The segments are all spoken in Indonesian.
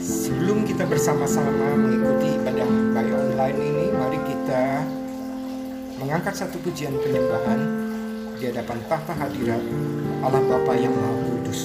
Sebelum kita bersama-sama mengikuti ibadah bayi online ini, mari kita mengangkat satu pujian penyembahan di hadapan tahta hadirat Allah Bapa yang Maha Kudus.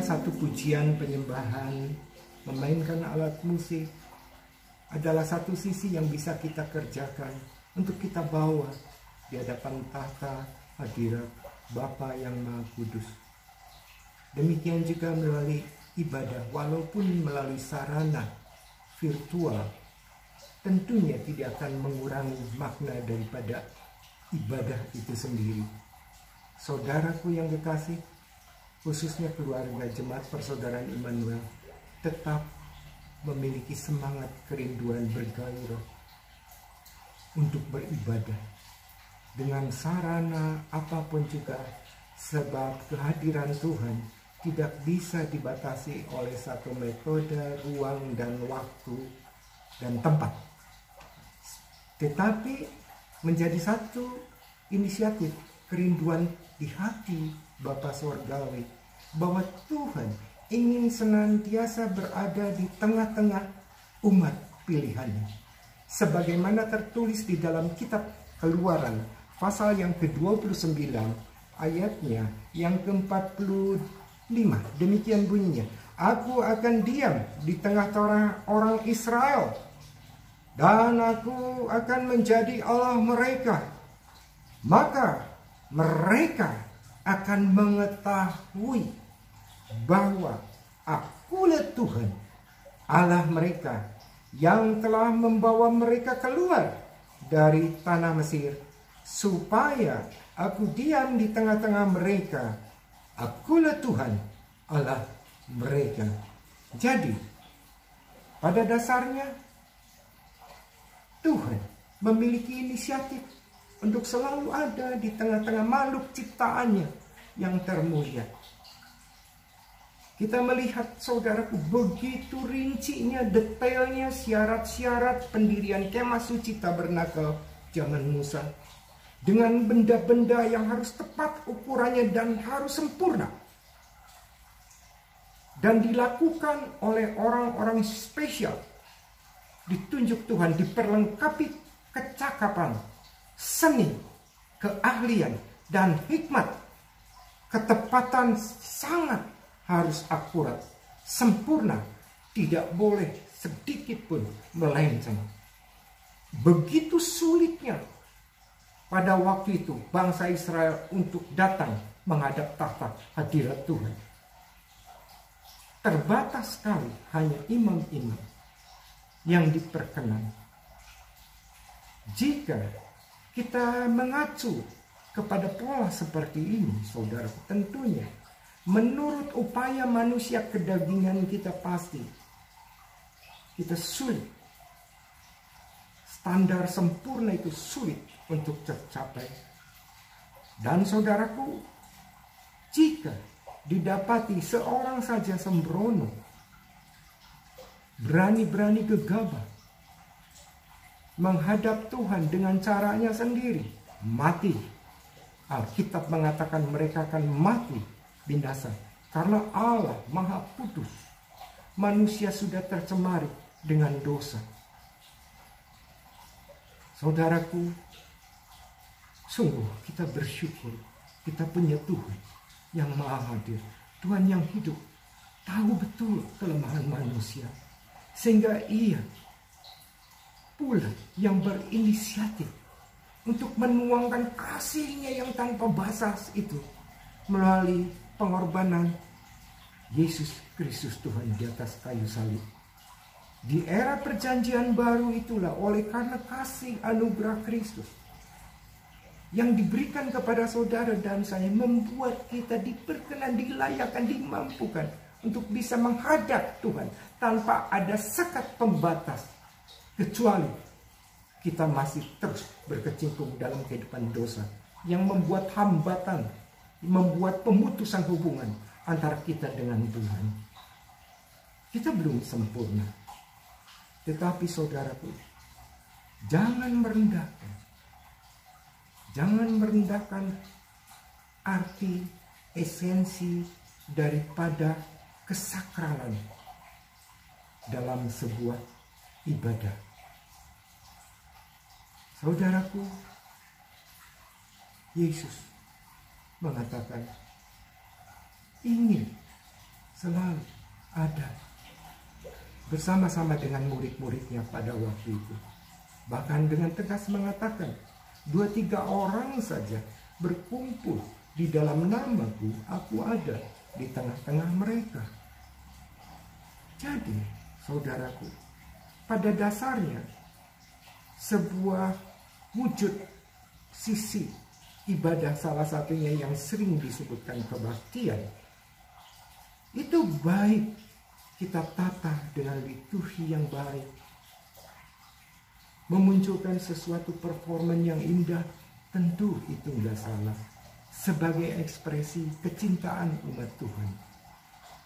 Satu pujian penyembahan, memainkan alat musik adalah satu sisi yang bisa kita kerjakan untuk kita bawa di hadapan tahta hadirat Bapa yang Maha Kudus. Demikian juga melalui ibadah, walaupun melalui sarana virtual, tentunya tidak akan mengurangi makna daripada ibadah itu sendiri. Saudaraku yang kekasih, khususnya keluarga Jemaat Persaudaraan Immanuel, tetap memiliki semangat kerinduan bergairah untuk beribadah dengan sarana apapun juga, sebab kehadiran Tuhan tidak bisa dibatasi oleh satu metode, ruang dan waktu dan tempat, tetapi menjadi satu inisiatif kerinduan di hati Bapa Surgawi, bahwa Tuhan ingin senantiasa berada di tengah-tengah umat pilihannya. Sebagaimana tertulis di dalam kitab Keluaran, pasal yang ke-29, ayatnya yang ke-45. Demikian bunyinya, "Aku akan diam di tengah-tengah orang Israel, dan aku akan menjadi Allah mereka. Maka mereka akan mengetahui bahwa akulah Tuhan Allah mereka, yang telah membawa mereka keluar dari tanah Mesir, supaya aku diam di tengah-tengah mereka. Akulah Tuhan Allah mereka. Jadi, pada dasarnya Tuhan memiliki inisiatif untuk selalu ada di tengah-tengah makhluk ciptaannya yang termulia. Kita melihat, saudaraku, begitu rincinya, detailnya syarat-syarat pendirian kemah suci tabernakel zaman Musa. Dengan benda-benda yang harus tepat ukurannya dan harus sempurna. Dan dilakukan oleh orang-orang spesial. Ditunjuk Tuhan, diperlengkapi kecakapan, seni, keahlian, dan hikmat. Ketepatan sangat harus akurat, sempurna, tidak boleh sedikit pun melenceng. Begitu sulitnya pada waktu itu bangsa Israel untuk datang menghadap tahta hadirat Tuhan. Terbatas sekali hanya imam-imam yang diperkenan. Jika kita mengacu kepada pola seperti ini, saudara, tentunya menurut upaya manusia kedagingan kita pasti kita sulit. Standar sempurna itu sulit untuk tercapai. Dan saudaraku, jika didapati seorang saja sembrono, berani-berani gegabah, menghadap Tuhan dengan caranya sendiri, mati. Alkitab mengatakan mereka akan mati, binasa. Karena Allah Maha Kudus, manusia sudah tercemari dengan dosa. Saudaraku, sungguh kita bersyukur kita punya Tuhan yang Maha Hadir, Tuhan yang hidup, tahu betul kelemahan manusia, sehingga Ia pula yang berinisiatif untuk menuangkan kasih-Nya yang tanpa batas itu melalui pengorbanan Yesus Kristus Tuhan di atas kayu salib. Di era perjanjian baru itulah, oleh karena kasih anugerah Kristus yang diberikan kepada saudara dan saya, membuat kita diperkenan, dilayakkan, dimampukan untuk bisa menghadap Tuhan tanpa ada sekat pembatas, kecuali kita masih terus berkecimpung dalam kehidupan dosa yang membuat hambatan, membuat pemutusan hubungan antara kita dengan Tuhan. Kita belum sempurna. Tetapi saudaraku, jangan merendahkan arti, esensi daripada kesakralan dalam sebuah ibadah. Saudaraku, Yesus mengatakan ingin selalu ada bersama-sama dengan murid-muridnya pada waktu itu. Bahkan dengan tegas mengatakan, 2-3 orang saja berkumpul di dalam namaku, aku ada di tengah-tengah mereka. Jadi, saudaraku, pada dasarnya sebuah wujud sisi ibadah, salah satunya yang sering disebutkan kebaktian, itu baik kita tata dengan liturgi yang baik, memunculkan sesuatu performan yang indah, tentu itu nggak salah sebagai ekspresi kecintaan umat Tuhan.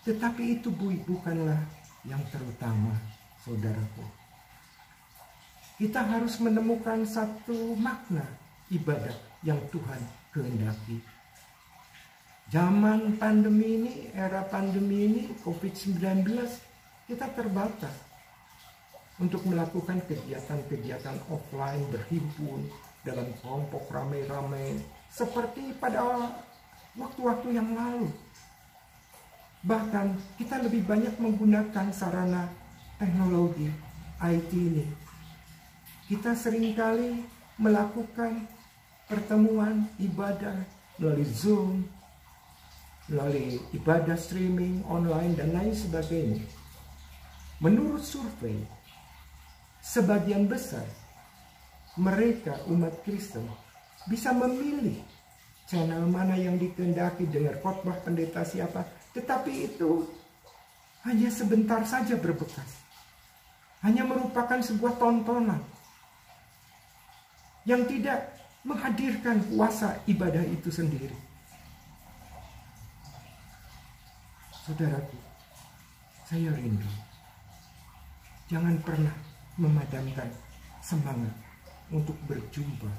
Tetapi itu bukanlah yang terutama, saudaraku. Kita harus menemukan satu makna ibadah yang Tuhan kehendaki. Zaman pandemi ini, era pandemi ini, COVID-19, kita terbatas untuk melakukan kegiatan-kegiatan offline, berhimpun dalam kelompok ramai-ramai seperti pada waktu-waktu yang lalu. Bahkan kita lebih banyak menggunakan sarana teknologi IT ini. Kita seringkali melakukan pertemuan ibadah melalui Zoom, melalui ibadah streaming online dan lain sebagainya. Menurut survei, sebagian besar mereka umat Kristen bisa memilih channel mana yang dikehendaki, dengar khotbah pendeta siapa. Tetapi itu hanya sebentar saja berbekas. Hanya merupakan sebuah tontonan yang tidak menghadirkan kuasa ibadah itu sendiri. Saudaraku, saya rindu. Jangan pernah memadamkan semangat untuk berjumpa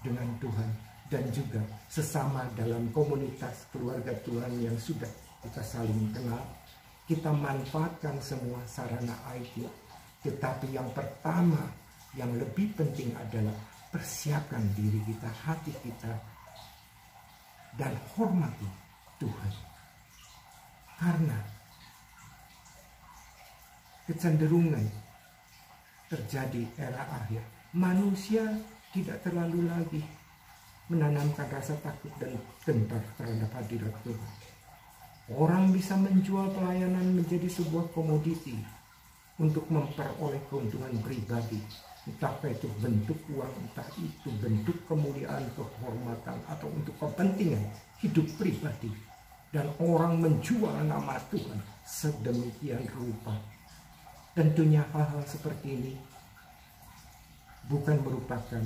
dengan Tuhan dan juga sesama dalam komunitas keluarga Tuhan yang sudah kita saling kenal. Kita manfaatkan semua sarana IT. Tetapi yang pertama, yang lebih penting adalah persiapkan diri kita, hati kita, dan hormati Tuhan. Karena kecenderungan terjadi era akhir, manusia tidak terlalu lagi menanamkan rasa takut dan gentar terhadap hadirat Tuhan. Orang bisa menjual pelayanan menjadi sebuah komoditi untuk memperoleh keuntungan pribadi. Entah itu bentuk uang, entah itu bentuk kemuliaan, kehormatan, atau untuk kepentingan hidup pribadi. Dan orang menjual nama Tuhan sedemikian rupa. Tentunya hal-hal seperti ini bukan merupakan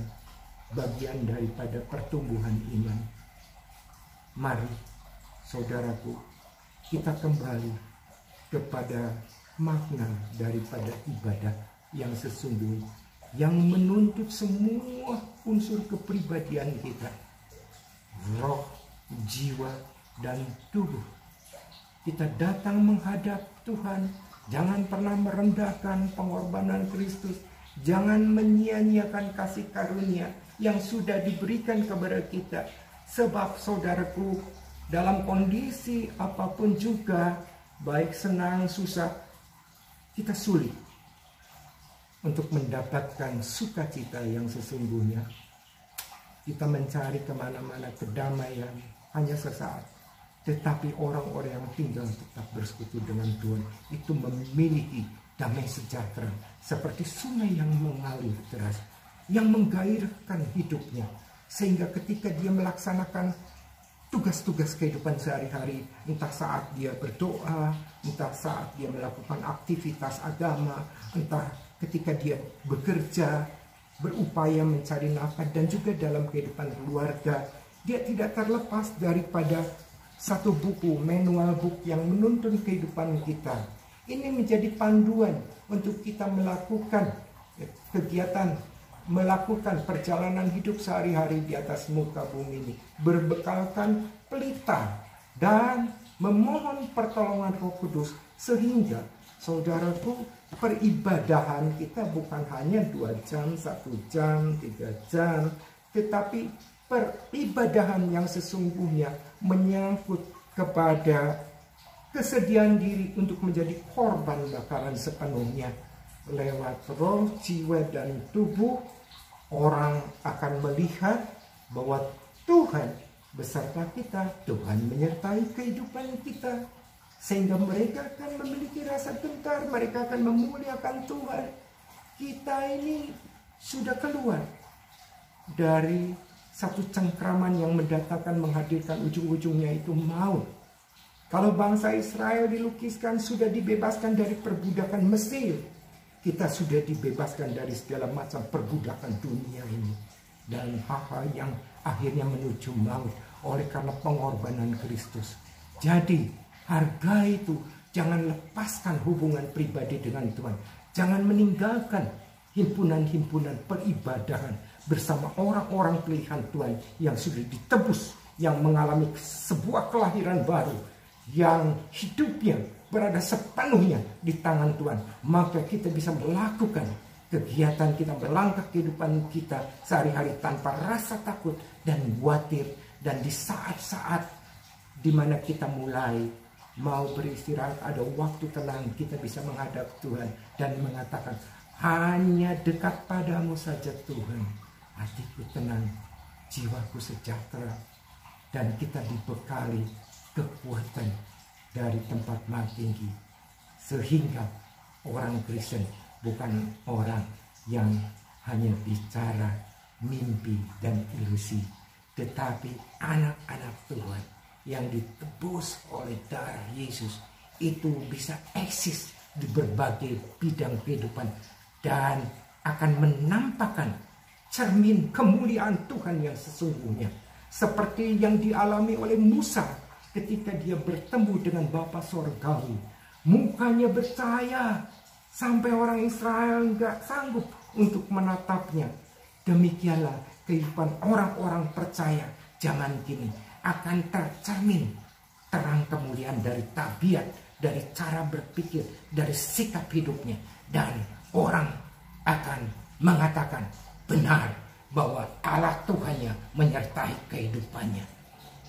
bagian daripada pertumbuhan iman. Mari, saudaraku, kita kembali kepada makna daripada ibadah yang sesungguhnya, yang menuntut semua unsur kepribadian kita, roh, jiwa, dan tubuh. Kita datang menghadap Tuhan. Jangan pernah merendahkan pengorbanan Kristus. Jangan menyia-nyiakan kasih karunia yang sudah diberikan kepada kita. Sebab saudaraku, dalam kondisi apapun juga, baik senang, susah, kita sulit untuk mendapatkan sukacita yang sesungguhnya. Kita mencari kemana-mana kedamaian hanya sesaat. Tetapi orang-orang yang tinggal tetap bersekutu dengan Tuhan itu memiliki damai sejahtera seperti sungai yang mengalir deras, yang menggairahkan hidupnya, sehingga ketika dia melaksanakan tugas-tugas kehidupan sehari-hari, entah saat dia berdoa, entah saat dia melakukan aktivitas agama, entah ketika dia bekerja, berupaya mencari nafkah, dan juga dalam kehidupan keluarga, dia tidak terlepas daripada satu buku, manual book yang menuntun kehidupan kita. Ini menjadi panduan untuk kita melakukan kegiatan, melakukan perjalanan hidup sehari-hari di atas muka bumi ini, berbekalkan pelita dan memohon pertolongan Roh Kudus, sehingga saudaraku, peribadahan kita bukan hanya 2 jam, 1 jam, 3 jam, tetapi peribadahan yang sesungguhnya menyangkut kepada kesediaan diri untuk menjadi korban bakaran sepenuhnya. Lewat roh, jiwa, dan tubuh, orang akan melihat bahwa Tuhan beserta kita, Tuhan menyertai kehidupan kita, sehingga mereka akan memiliki rasa gentar, mereka akan memuliakan Tuhan. Kita ini sudah keluar dari satu cengkraman yang mendatangkan, menghadirkan ujung-ujungnya itu maut. Kalau bangsa Israel dilukiskan sudah dibebaskan dari perbudakan Mesir, kita sudah dibebaskan dari segala macam perbudakan dunia ini dan hal-hal yang akhirnya menuju maut oleh karena pengorbanan Kristus. Jadi harga itu, jangan lepaskan hubungan pribadi dengan Tuhan. Jangan meninggalkan himpunan-himpunan peribadahan bersama orang-orang pilihan Tuhan yang sudah ditebus, yang mengalami sebuah kelahiran baru, yang hidupnya berada sepenuhnya di tangan Tuhan. Maka kita bisa melakukan kegiatan kita, melangkah kehidupan kita sehari-hari tanpa rasa takut dan khawatir. Dan di saat-saat di mana kita mulai mau beristirahat, ada waktu tenang, kita bisa menghadap Tuhan dan mengatakan, hanya dekat padamu saja Tuhan, hatiku tenang, jiwaku sejahtera, dan kita dibekali kekuatan dari tempat maha tinggi. Sehingga orang Kristen bukan orang yang hanya bicara mimpi dan ilusi, Tetapi anak-anak Tuhan yang ditebus oleh darah Yesus itu bisa eksis di berbagai bidang kehidupan dan akan menampakkan cermin kemuliaan Tuhan yang sesungguhnya. Seperti yang dialami oleh Musa ketika dia bertemu dengan Bapa Sorgawi. Mukanya bercahaya sampai orang Israel nggak sanggup untuk menatapnya. Demikianlah kehidupan orang-orang percaya zaman kini akan tercermin terang kemuliaan dari tabiat, dari cara berpikir, dari sikap hidupnya. Dan orang akan mengatakan benar bahwa Allah Tuhannya menyertai kehidupannya.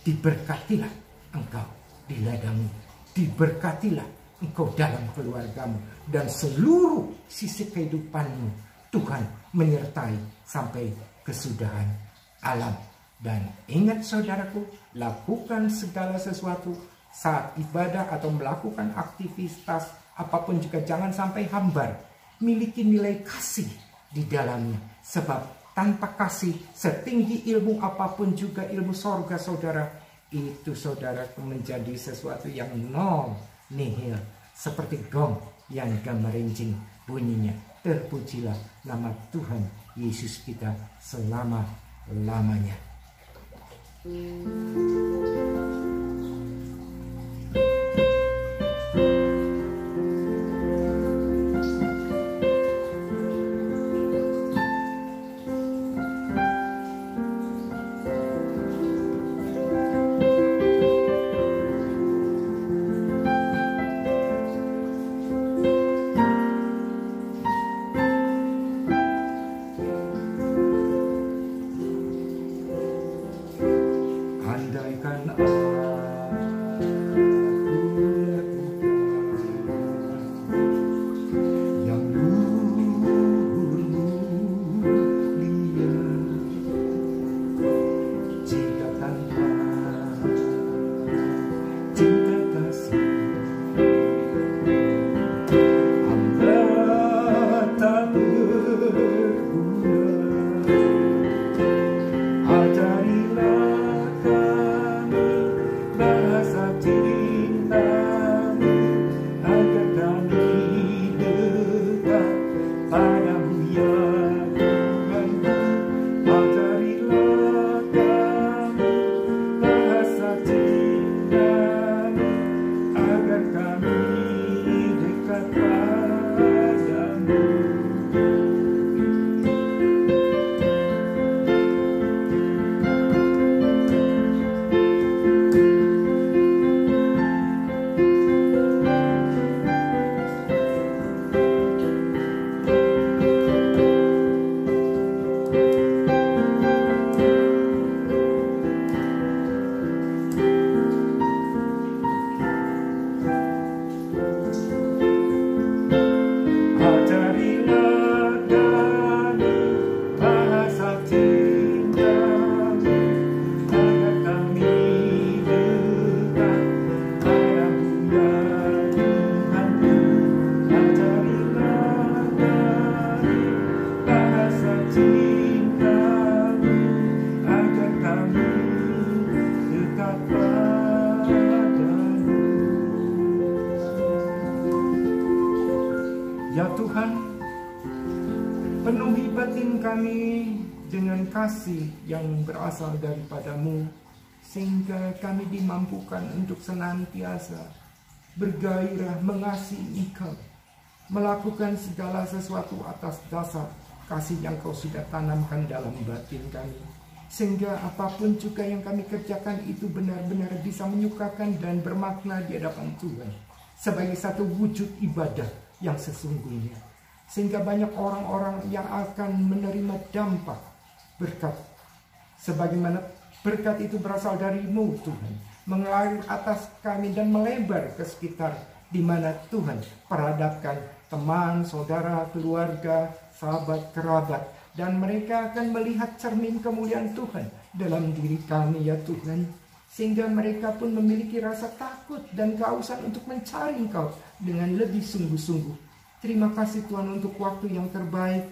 Diberkatilah engkau di ladangmu, diberkatilah engkau dalam keluargamu, dan seluruh sisi kehidupanmu Tuhan menyertai sampai kesudahan alam. Dan ingat saudaraku, lakukan segala sesuatu saat ibadah atau melakukan aktivitas apapun juga jangan sampai hambar. Miliki nilai kasih di dalamnya. Sebab tanpa kasih, setinggi ilmu apapun juga ilmu sorga saudara, itu saudaraku menjadi sesuatu yang nol, nihil. Seperti gong yang gamerincing bunyinya. Terpujilah nama Tuhan Yesus kita selama-lamanya. Ya Tuhan, penuhi batin kami dengan kasih yang berasal daripadamu, sehingga kami dimampukan untuk senantiasa bergairah mengasihi Engkau, melakukan segala sesuatu atas dasar kasih yang Kau sudah tanamkan dalam batin kami, sehingga apapun juga yang kami kerjakan itu benar-benar bisa menyukakan dan bermakna di hadapan Tuhan sebagai satu wujud ibadah yang sesungguhnya, sehingga banyak orang-orang yang akan menerima dampak berkat, sebagaimana berkat itu berasal darimu Tuhan, mengalir atas kami dan melebar ke sekitar di mana Tuhan perhadapkan teman, saudara, keluarga, sahabat, kerabat, dan mereka akan melihat cermin kemuliaan Tuhan dalam diri kami ya Tuhan, sehingga mereka pun memiliki rasa takut dan kehausan untuk mencari Engkau dengan lebih sungguh-sungguh. Terima kasih Tuhan untuk waktu yang terbaik.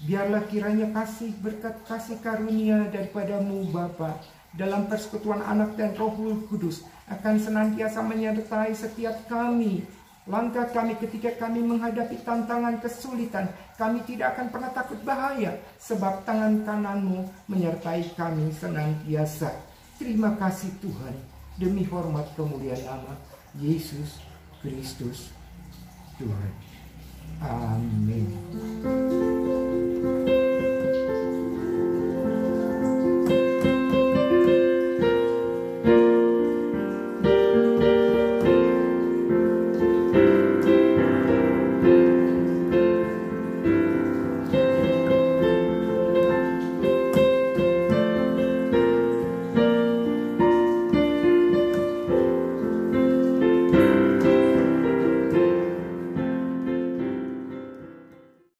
Biarlah kiranya kasih berkat kasih karunia daripadamu Bapa dalam persekutuan Anak dan Roh Kudus akan senantiasa menyertai setiap kami. Langkah kami ketika kami menghadapi tantangan kesulitan, kami tidak akan pernah takut bahaya, sebab tangan kanan-Mu menyertai kami senantiasa. Terima kasih Tuhan, demi hormat kemuliaan nama Yesus Kristus Tuhan. Amin.